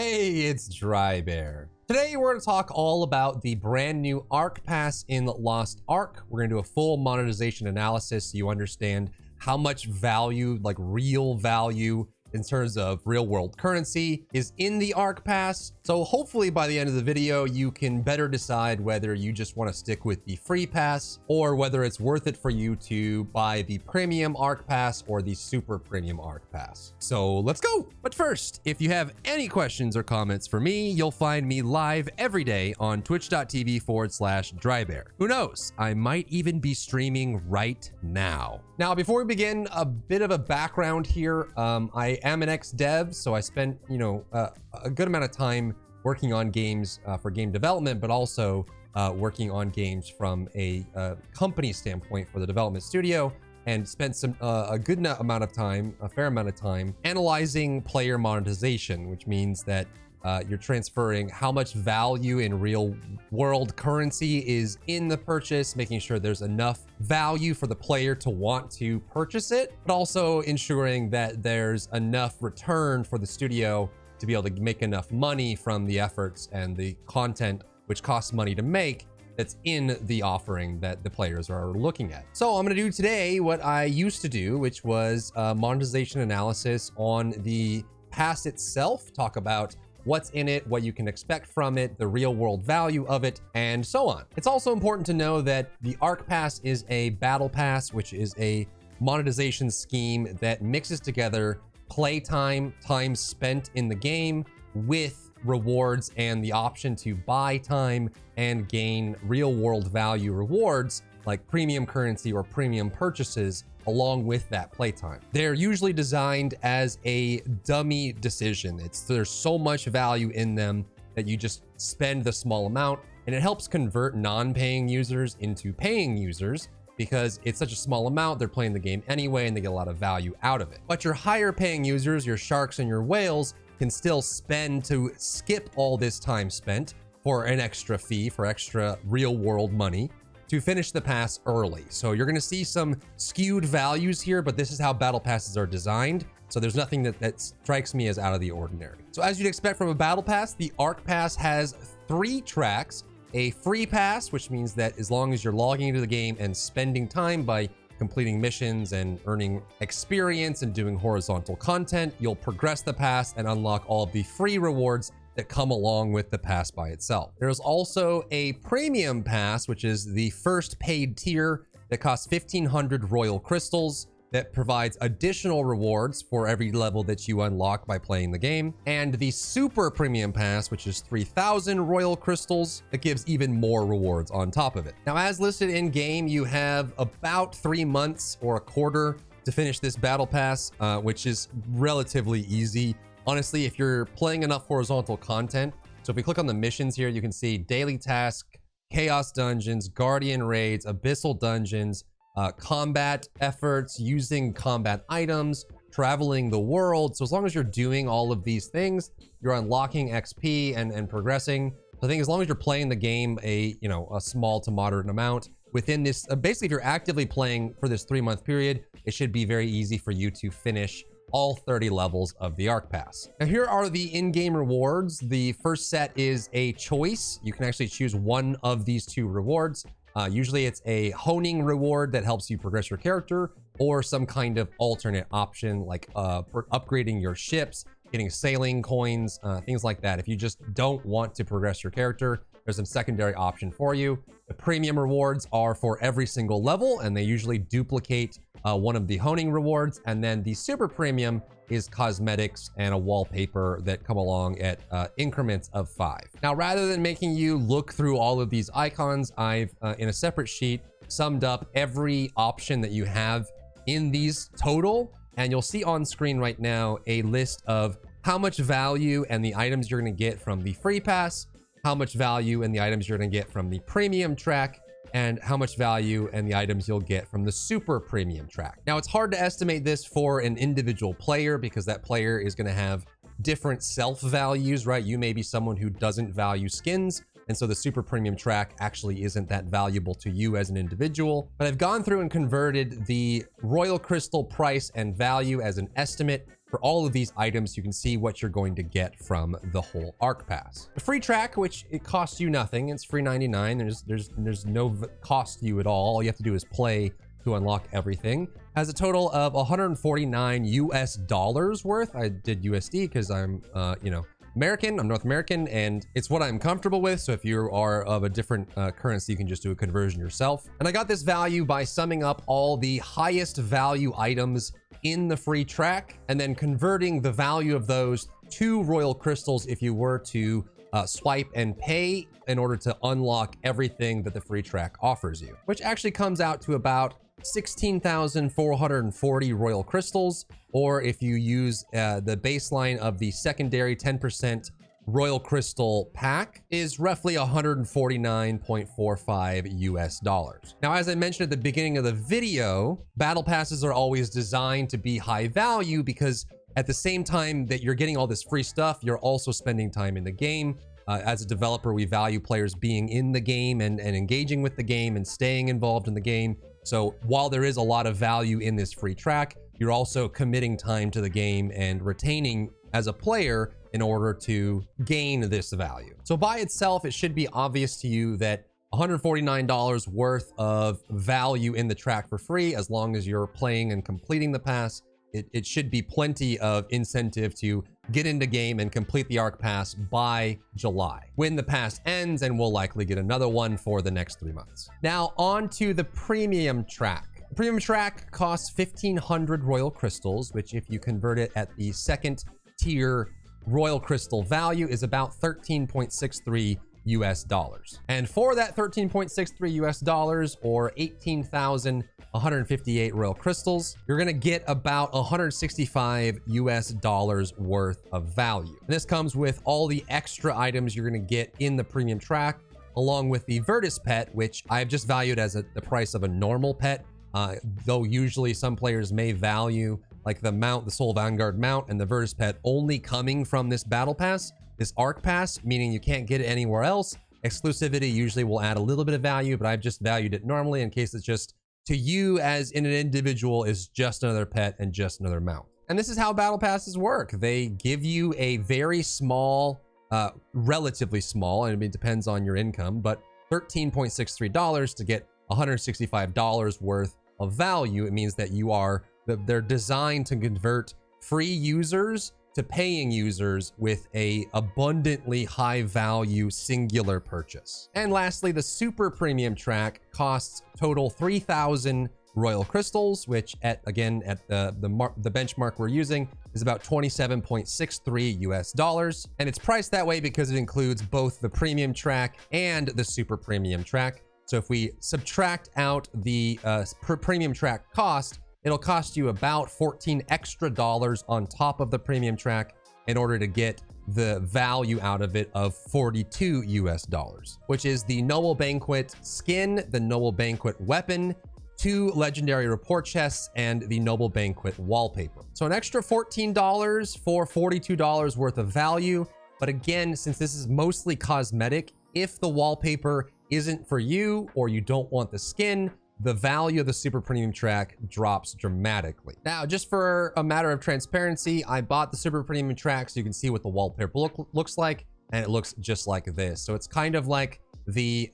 Hey, it's Drybear. Today we're going to talk all about the brand new Ark Pass in Lost Ark. We're going to do a full monetization analysis so you understand how much value, like real value in terms of real world currency, is in the Ark Pass. So hopefully by the end of the video, you can better decide whether you just want to stick with the free pass or whether it's worth it for you to buy the premium Ark Pass or the super premium Ark Pass. So let's go. But first, if you have any questions or comments for me, you'll find me live every day on twitch.tv/Drybear. Who knows? I might even be streaming right now. Now, before we begin, a bit of a background here. I am an ex-dev, so I spent, a good amount of time working on games for game development, but also working on games from a company standpoint for the development studio, and spent a good amount of time, a fair amount of time, analyzing player monetization, which means that you're transferring how much value in real world currency is in the purchase, making sure there's enough value for the player to want to purchase it, but also ensuring that there's enough return for the studio to be able to make enough money from the efforts and the content, which costs money to make, that's in the offering that the players are looking at. So I'm going to do today what I used to do, which was monetization analysis on the pass itself, talk about what's in it, what you can expect from it, the real world value of it, and so on. It's also important to know that the Ark Pass is a battle pass, which is a monetization scheme that mixes together playtime, time spent in the game, with rewards and the option to buy time and gain real world value rewards like premium currency or premium purchases along with that playtime. They're usually designed as a dummy decision. There's so much value in them that you just spend the small amount, and it helps convert non-paying users into paying users because it's such a small amount, they're playing the game anyway and they get a lot of value out of it. But your higher paying users, your sharks and your whales, can still spend to skip all this time spent for an extra fee, for extra real world money, to finish the pass early. So you're gonna see some skewed values here, but this is how battle passes are designed. So there's nothing that strikes me as out of the ordinary. So as you'd expect from a battle pass, the Ark Pass has 3 tracks. A free pass, which means that as long as you're logging into the game and spending time by completing missions and earning experience and doing horizontal content, you'll progress the pass and unlock all of the free rewards that come along with the pass by itself. There's also a premium pass, which is the first paid tier that costs 1,500 royal crystals, that provides additional rewards for every level that you unlock by playing the game. And the super premium pass, which is 3,000 royal crystals, that gives even more rewards on top of it. Now, as listed in game, you have about 3 months or a quarter to finish this battle pass, which is relatively easy. Honestly, if you're playing enough horizontal content, so if we click on the missions here, you can see daily task, chaos dungeons, guardian raids, abyssal dungeons, combat efforts, using combat items, traveling the world. So as long as you're doing all of these things, you're unlocking XP and progressing. So I think as long as you're playing the game a small to moderate amount within this, basically if you're actively playing for this 3-month period, it should be very easy for you to finish all 30 levels of the Ark Pass. Now here are the in-game rewards. The first set is a choice. You can actually choose one of these 2 rewards. Usually it's a honing reward that helps you progress your character, or some kind of alternate option like upgrading your ships, getting sailing coins, things like that. If you just don't want to progress your character, there's some secondary option for you. The premium rewards are for every single level, and they usually duplicate one of the honing rewards. And then the super premium is cosmetics and a wallpaper that come along at increments of 5. Now, rather than making you look through all of these icons, I've in a separate sheet summed up every option that you have in these total, and you'll see on screen right now a list of how much value and the items you're going to get from the free pass, how much value and the items you're going to get from the premium track, and how much value and the items you'll get from the super premium track. Now, it's hard to estimate this for an individual player because that player is going to have different self values, right? You may be someone who doesn't value skins And so the super premium track actually isn't that valuable to you as an individual. But I've gone through and converted the royal crystal price and value as an estimate for all of these items. You can see what you're going to get from the whole Ark Pass. The free track, which it costs you nothing, it's free 99. There's no cost to you at all. All you have to do is play to unlock everything. Has a total of 149 US dollars worth. I did USD because I'm, American, I'm North American, and it's what I'm comfortable with. So if you are of a different currency, you can just do a conversion yourself. And I got this value by summing up all the highest value items in the free track and then converting the value of those to royal crystals if you were to swipe and pay in order to unlock everything that the free track offers you, which actually comes out to about 16,440 royal crystals, or if you use the baseline of the secondary 10% royal crystal pack is roughly 149.45 US dollars. Now, as I mentioned at the beginning of the video, battle passes are always designed to be high value because at the same time that you're getting all this free stuff, you're also spending time in the game. As a developer, we value players being in the game and engaging with the game and staying involved in the game. So while there is a lot of value in this free track, you're also committing time to the game and retaining as a player in order to gain this value. So by itself, it should be obvious to you that $149 worth of value in the track for free, as long as you're playing and completing the pass, it should be plenty of incentive to get into game and complete the Ark Pass by July, when the pass ends, and we'll likely get another one for the next 3 months. Now on to the premium track. The premium track costs 1,500 royal crystals, which if you convert it at the second tier royal crystal value is about 13.63 US dollars. And for that 13.63 US dollars, or 18,158 royal crystals, you're gonna get about 165 US dollars worth of value. And this comes with all the extra items you're gonna get in the premium track, along with the Virtus pet, which I've just valued as the price of a normal pet, though usually some players may value like the mount, the Soul Vanguard mount, and the Virtus pet only coming from this battle pass, this Ark Pass, meaning you can't get it anywhere else. Exclusivity usually will add a little bit of value, but I've just valued it normally in case it's just, to you as in an individual, is just another pet and just another mount. And this is how battle passes work. They give you a very small, relatively small, and it depends on your income, but $13.63 to get $165 worth of value. It means that they're designed to convert free users to paying users with a abundantly high value singular purchase. And lastly, the super premium track costs total 3,000 royal crystals, which at the benchmark we're using is about 27.63 US dollars. And it's priced that way because it includes both the premium track and the super premium track. So if we subtract out the premium track cost, it'll cost you about $14 extra on top of the premium track in order to get the value out of it of 42 US dollars, which is the Noble Banquet skin, the Noble Banquet weapon, 2 legendary report chests, and the Noble Banquet wallpaper. So an extra $14 for $42 worth of value. But again, since this is mostly cosmetic, if the wallpaper isn't for you or you don't want the skin, the value of the super premium track drops dramatically. Now, just for a matter of transparency, I bought the super premium track so you can see what the wallpaper looks like, and it looks just like this. So it's kind of like the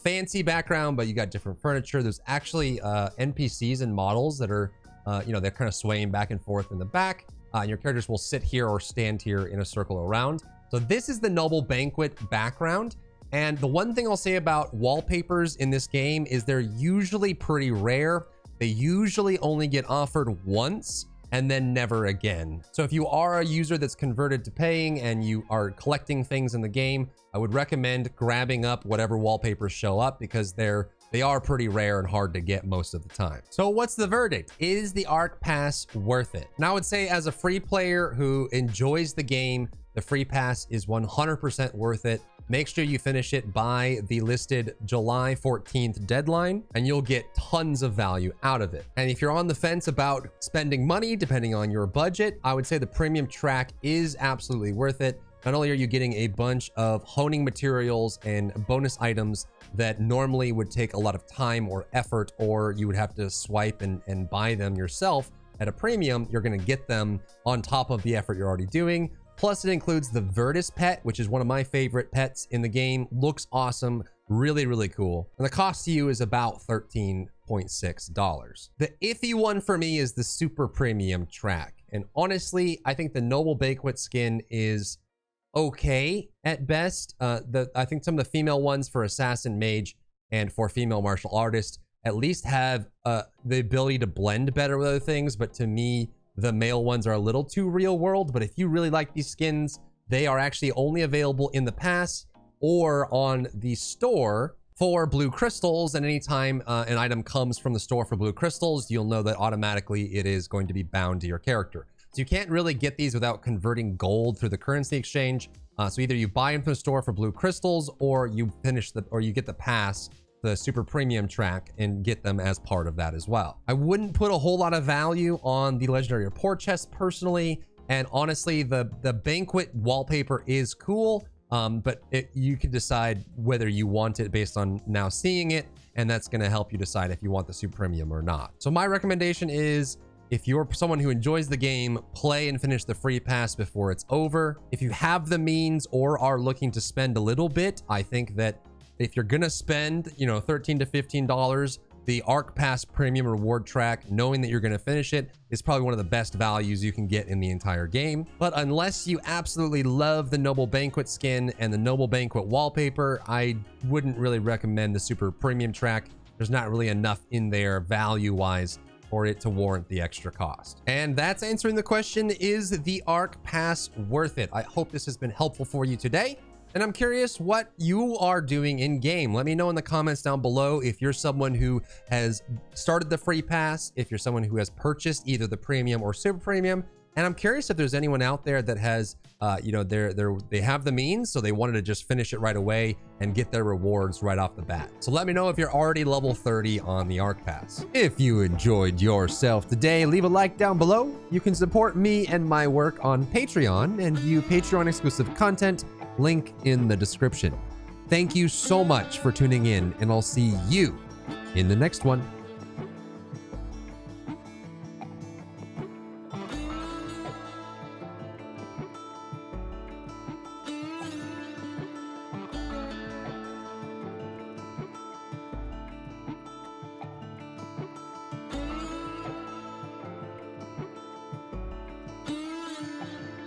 fancy background, but you got different furniture. There's actually NPCs and models that are, they're kind of swaying back and forth in the back. And your characters will sit here or stand here in a circle around. So this is the Noble Banquet background. And the one thing I'll say about wallpapers in this game is they're usually pretty rare. They usually only get offered once and then never again. So if you are a user that's converted to paying and you are collecting things in the game, I would recommend grabbing up whatever wallpapers show up because they are pretty rare and hard to get most of the time. So what's the verdict? Is the Ark Pass worth it? And I would say, as a free player who enjoys the game, the free pass is 100% worth it. Make sure you finish it by the listed July 14th deadline, and you'll get tons of value out of it. And if you're on the fence about spending money, depending on your budget, I would say the premium track is absolutely worth it. not only are you getting a bunch of honing materials and bonus items that normally would take a lot of time or effort, or you would have to swipe and buy them yourself at a premium, you're going to get them on top of the effort you're already doing. Plus, it includes the Virtus pet, which is one of my favorite pets in the game. Looks awesome. Really, really cool. And the cost to you is about $13.6. The iffy one for me is the super premium track. And honestly, I think the Noble Banquet skin is okay at best. I think some of the female ones for Assassin Mage and for female martial artist at least have the ability to blend better with other things. But to me, the male ones are a little too real world. But if you really like these skins, they are actually only available in the pass or on the store for blue crystals. And anytime an item comes from the store for blue crystals, you'll know that automatically it is going to be bound to your character. So you can't really get these without converting gold through the currency exchange. So either you buy them from the store for blue crystals, or you get the pass, the super premium track, and get them as part of that as well. I wouldn't put a whole lot of value on the legendary report chest personally. And honestly, the banquet wallpaper is cool. But you can decide whether you want it based on now seeing it, and that's going to help you decide if you want the super premium or not. So my recommendation is, if you're someone who enjoys the game, play and finish the free pass before it's over. If you have the means or are looking to spend a little bit, I think that if you're going to spend, $13 to $15, the Ark Pass premium reward track, knowing that you're going to finish it, is probably one of the best values you can get in the entire game. But unless you absolutely love the Noble Banquet skin and the Noble Banquet wallpaper, I wouldn't really recommend the super premium track. There's not really enough in there value-wise for it to warrant the extra cost. And that's answering the question, is the Ark Pass worth it? I hope this has been helpful for you today. And I'm curious what you are doing in game. Let me know in the comments down below if you're someone who has started the free pass, if you're someone who has purchased either the premium or super premium. And I'm curious if there's anyone out there that has, they have the means, so they wanted to just finish it right away and get their rewards right off the bat. So let me know if you're already level 30 on the Ark Pass. If you enjoyed yourself today, leave a like down below. You can support me and my work on Patreon and view Patreon exclusive content. Link in the description. Thank you so much for tuning in, and I'll see you in the next one.